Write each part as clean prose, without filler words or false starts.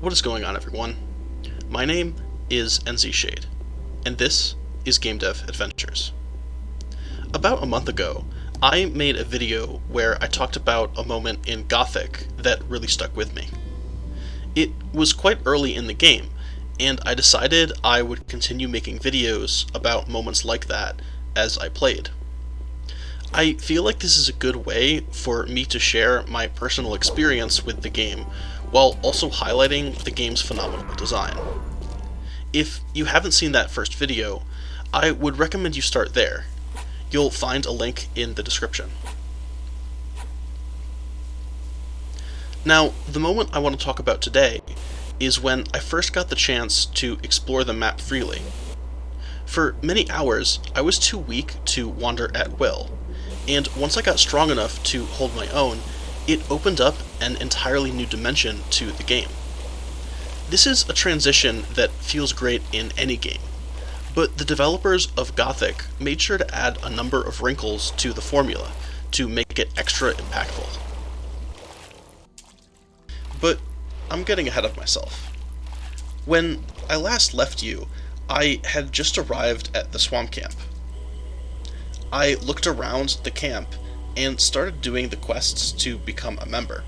What is going on, everyone? My name is NZ Shade, and this is Game Dev Adventures. About a month ago, I made a video where I talked about a moment in Gothic that really stuck with me. It was quite early in the game, and I decided I would continue making videos about moments like that as I played. I feel like this is a good way for me to share my personal experience with the game, while also highlighting the game's phenomenal design. If you haven't seen that first video, I would recommend you start there. You'll find a link in the description. Now, the moment I want to talk about today is when I first got the chance to explore the map freely. For many hours, I was too weak to wander at will, and once I got strong enough to hold my own, it opened up an entirely new dimension to the game. This is a transition that feels great in any game, but the developers of Gothic made sure to add a number of wrinkles to the formula to make it extra impactful. But I'm getting ahead of myself. When I last left you, I had just arrived at the swamp camp. I looked around the camp and started doing the quests to become a member.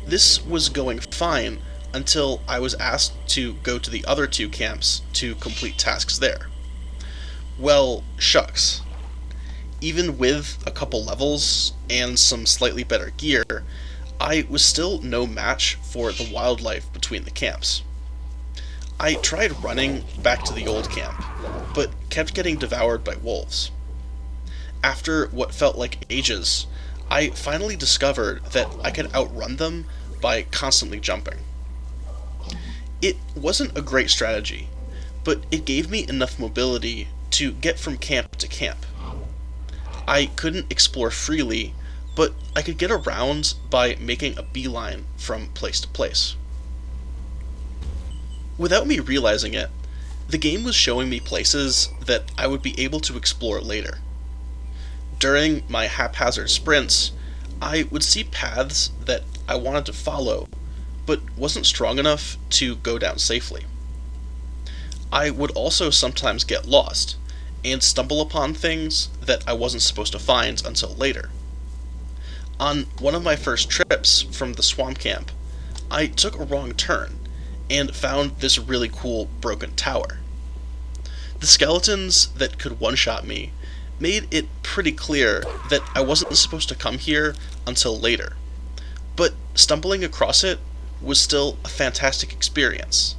This was going fine until I was asked to go to the other two camps to complete tasks there. Well, shucks. Even with a couple levels and some slightly better gear, I was still no match for the wildlife between the camps. I tried running back to the old camp, but kept getting devoured by wolves. After what felt like ages, I finally discovered that I could outrun them by constantly jumping. It wasn't a great strategy, but it gave me enough mobility to get from camp to camp. I couldn't explore freely, but I could get around by making a beeline from place to place. Without me realizing it, the game was showing me places that I would be able to explore later. During my haphazard sprints, I would see paths that I wanted to follow, but wasn't strong enough to go down safely. I would also sometimes get lost, and stumble upon things that I wasn't supposed to find until later. On one of my first trips from the swamp camp, I took a wrong turn, and found this really cool broken tower. The skeletons that could one-shot me made it pretty clear that I wasn't supposed to come here until later, but stumbling across it was still a fantastic experience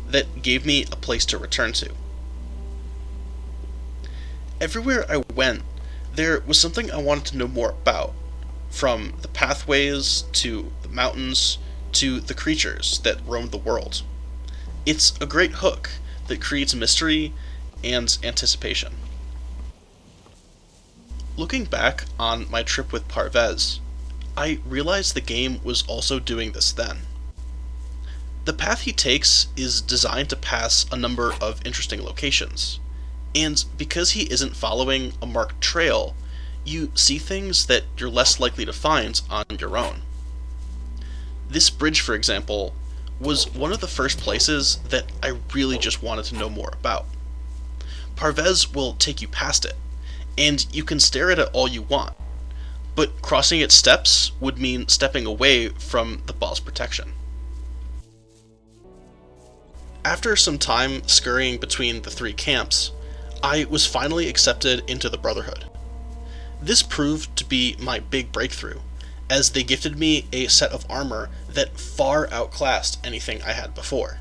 that gave me a place to return to. Everywhere I went, there was something I wanted to know more about, from the pathways to the mountains to the creatures that roamed the world. It's a great hook that creates mystery and anticipation. Looking back on my trip with Parvez, I realized the game was also doing this then. The path he takes is designed to pass a number of interesting locations, and because he isn't following a marked trail, you see things that you're less likely to find on your own. This bridge, for example, was one of the first places that I really just wanted to know more about. Parvez will take you past it, and you can stare at it all you want, but crossing its steps would mean stepping away from the boss protection. After some time scurrying between the three camps, I was finally accepted into the Brotherhood. This proved to be my big breakthrough, as they gifted me a set of armor that far outclassed anything I had before.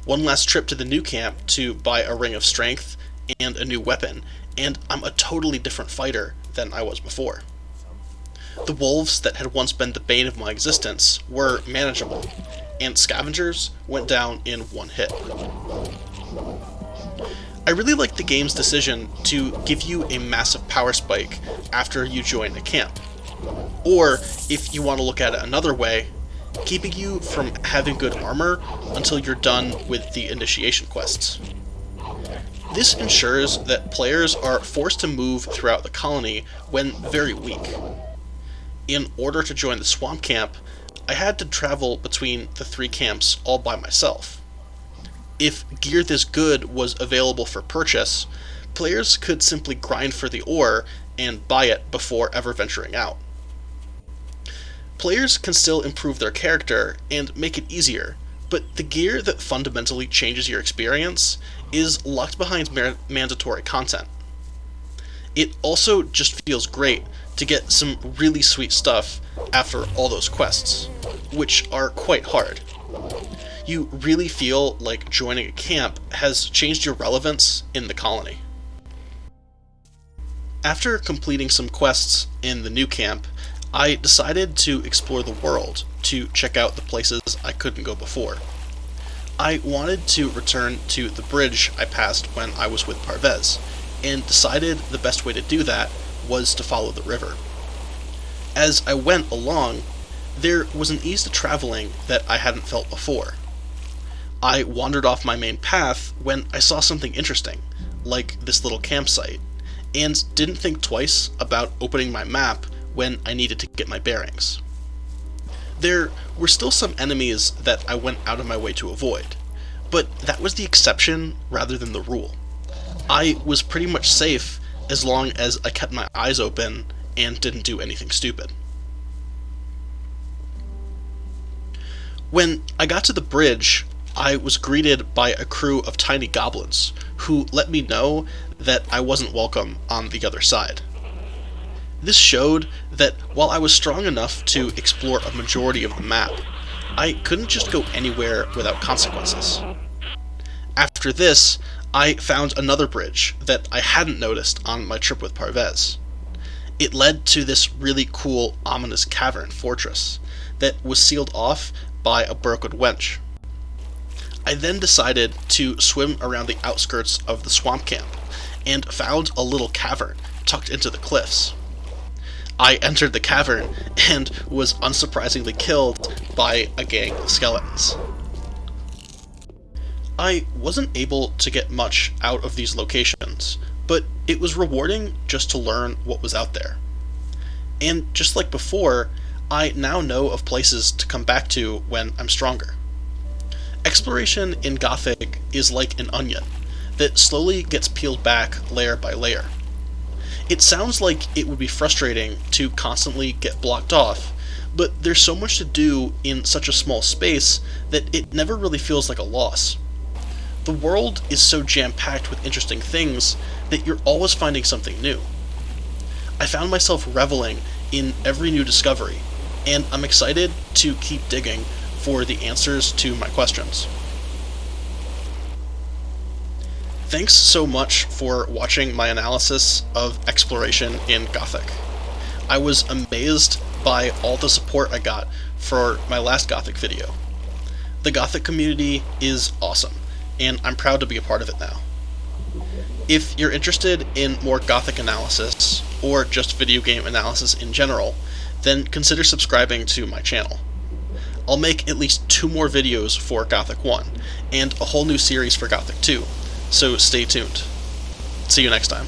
One last trip to the new camp to buy a ring of strength and a new weapon, and I'm a totally different fighter than I was before. The wolves that had once been the bane of my existence were manageable, and scavengers went down in one hit. I really liked the game's decision to give you a massive power spike after you join the camp. Or, if you want to look at it another way, keeping you from having good armor until you're done with the initiation quests. This ensures that players are forced to move throughout the colony when very weak. In order to join the swamp camp, I had to travel between the 3 camps all by myself. If gear this good was available for purchase, players could simply grind for the ore and buy it before ever venturing out. Players can still improve their character and make it easier, but the gear that fundamentally changes your experience is locked behind mandatory content. It also just feels great to get some really sweet stuff after all those quests, which are quite hard. You really feel like joining a camp has changed your relevance in the colony. After completing some quests in the new camp, I decided to explore the world to check out the places I couldn't go before. I wanted to return to the bridge I passed when I was with Parvez, and decided the best way to do that was to follow the river. As I went along, there was an ease to traveling that I hadn't felt before. I wandered off my main path when I saw something interesting, like this little campsite, and didn't think twice about opening my map when I needed to get my bearings. There were still some enemies that I went out of my way to avoid, but that was the exception rather than the rule. I was pretty much safe as long as I kept my eyes open and didn't do anything stupid. When I got to the bridge, I was greeted by a crew of tiny goblins who let me know that I wasn't welcome on the other side. This showed that while I was strong enough to explore a majority of the map, I couldn't just go anywhere without consequences. After this, I found another bridge that I hadn't noticed on my trip with Parvez. It led to this really cool, ominous cavern fortress that was sealed off by a broken wench. I then decided to swim around the outskirts of the swamp camp and found a little cavern tucked into the cliffs. I entered the cavern and was unsurprisingly killed by a gang of skeletons. I wasn't able to get much out of these locations, but it was rewarding just to learn what was out there. And just like before, I now know of places to come back to when I'm stronger. Exploration in Gothic is like an onion that slowly gets peeled back layer by layer. It sounds like it would be frustrating to constantly get blocked off, but there's so much to do in such a small space that it never really feels like a loss. The world is so jam-packed with interesting things that you're always finding something new. I found myself reveling in every new discovery, and I'm excited to keep digging for the answers to my questions. Thanks so much for watching my analysis of exploration in Gothic. I was amazed by all the support I got for my last Gothic video. The Gothic community is awesome, and I'm proud to be a part of it now. If you're interested in more Gothic analysis, or just video game analysis in general, then consider subscribing to my channel. I'll make at least 2 more videos for Gothic 1, and a whole new series for Gothic 2, so stay tuned. See you next time.